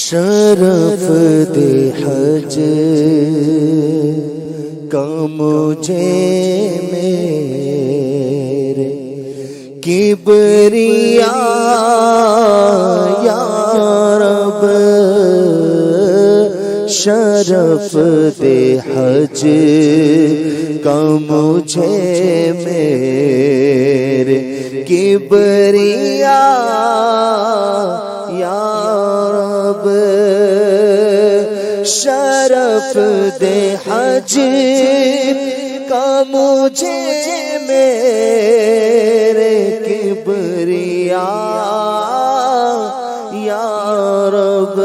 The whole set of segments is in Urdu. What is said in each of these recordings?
شرف دے حج کا مجھے میرے کبریا یا رب، شرف دے حج کا مجھے میرے کبریا یا رب، شرف دے حج کا مجھے میرے کبریا یا رب،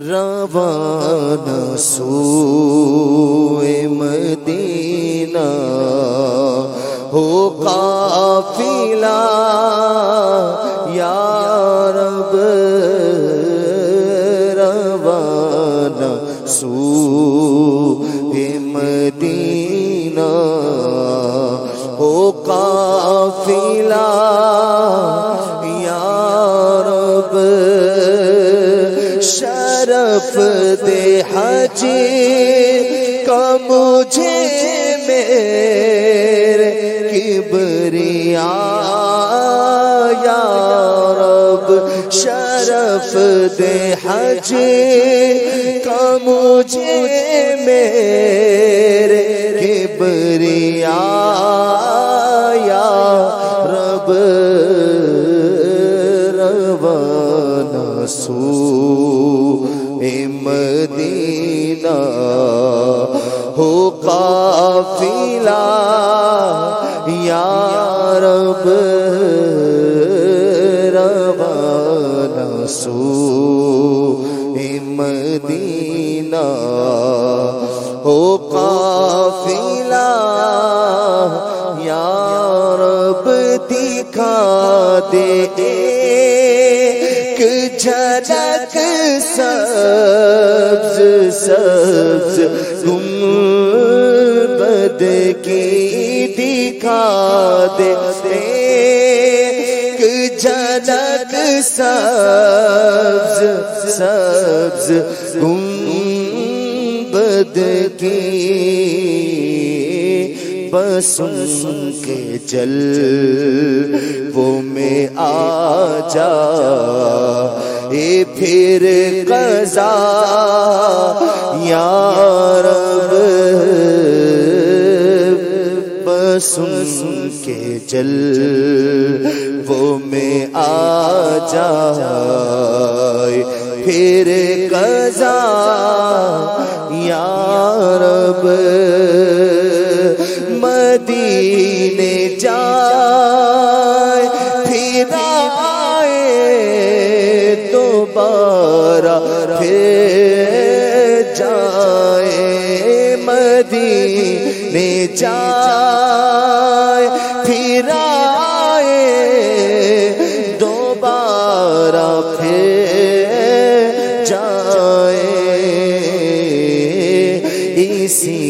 روانہ سوئے مدینہ ہو قافلہ یا رب، روانہ سوئے مدینہ ہو قافلہ یا رب، شرف دے حج کا مجھے میرے کبریا یا رب، شرف دے حج کا مجھے میرے کبریا یا رب، روانہ سوئے مدینہ ہو قافلہ یا رب، روانہ سوئے مدینہ ہو قافلہ یا رب، دکھا دے ایک جھلک سبز سبز گنبد کی، دکھا دے ایک جھلک سبز سبز گنبد کی، بس ان کے جلووں میں آ جا اے پھر قضا یا رب، بس ان کے جلووں میں آ جا پھر قضا یا رب، مدینے جائے پھر آئے دوبارہ پھر جائے، مدینے جائے پھر آئے دوبارہ پھر جائے، اسی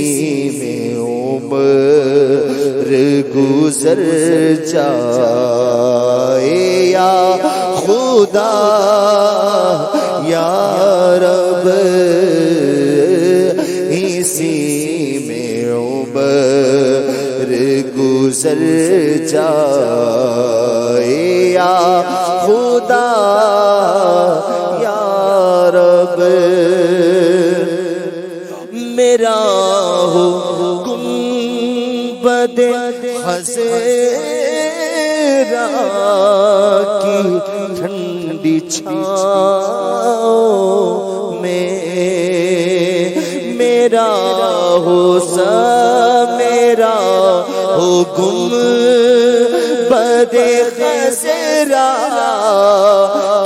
میں عمر گزر جائے یا خدا یا رب، اسی میں عمر گزر جائے یا خدا یا رب، میرا ہو گنبد خضرا کی ٹھنڈی چھاؤں میں، میرا ہو میرا ہو گنبد خضرا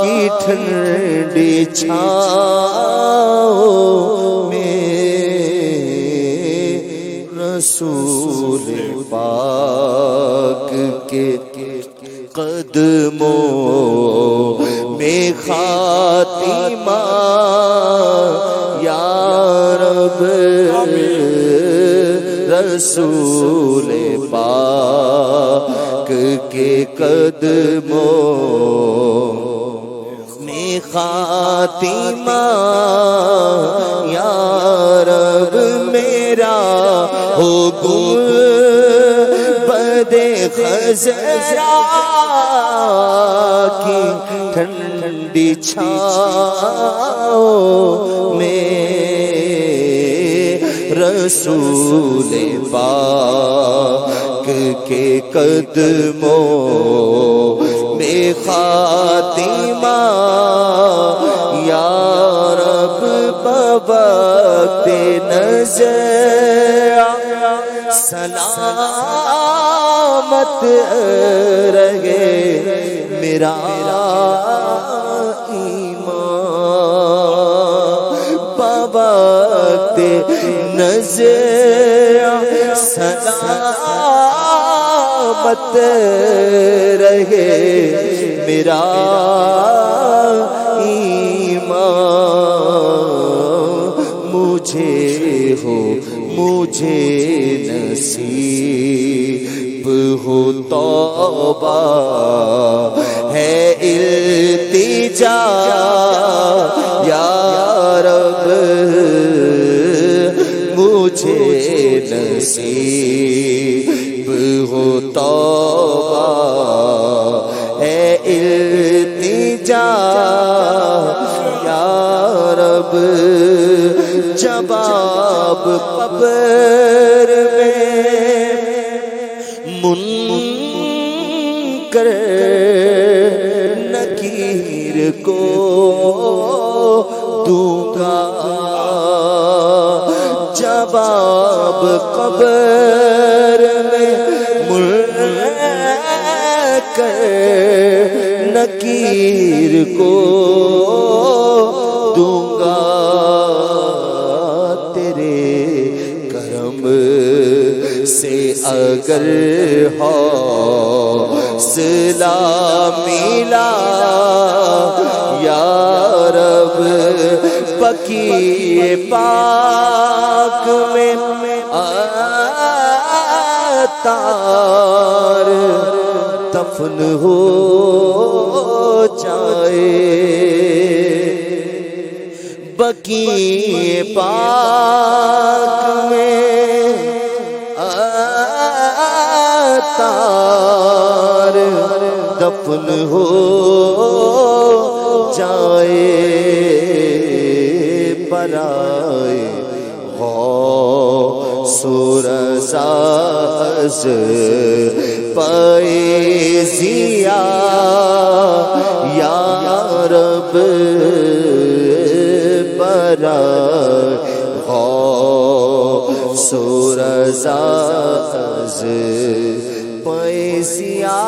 کی ٹھنڈی چھاؤں میں، رسول پاک کے قدموں میں خاتمہ یا رب، رسول پاک کے قدموں خاتمہ یا رب میرا ہو گنبد خضرا کی ٹھنڈی چھاؤں میں رسول پاک کے قدموں میں خاتمہ یا رب بوقت نظر سلامت رہے میرا وقت نظر سلامت رہے میرا ایمان مجھے نصیب ہو توبہ ہے التجا یا رب مجھے نصیب ہو توبہ ہے التجا یا رب جواب قبر میں منکر نکیر کو دوں گا جواب قبر میں منکر نکیر کو دوں گا سے اگر حوصلہ ملا یا رب بقیع پاک میں عطار دفن ہو جائے بقیع پاک میں عطار دفن ہو جائے برائے غوث رضا از فیضیا یا رب برائے غوث رضا از فیضیا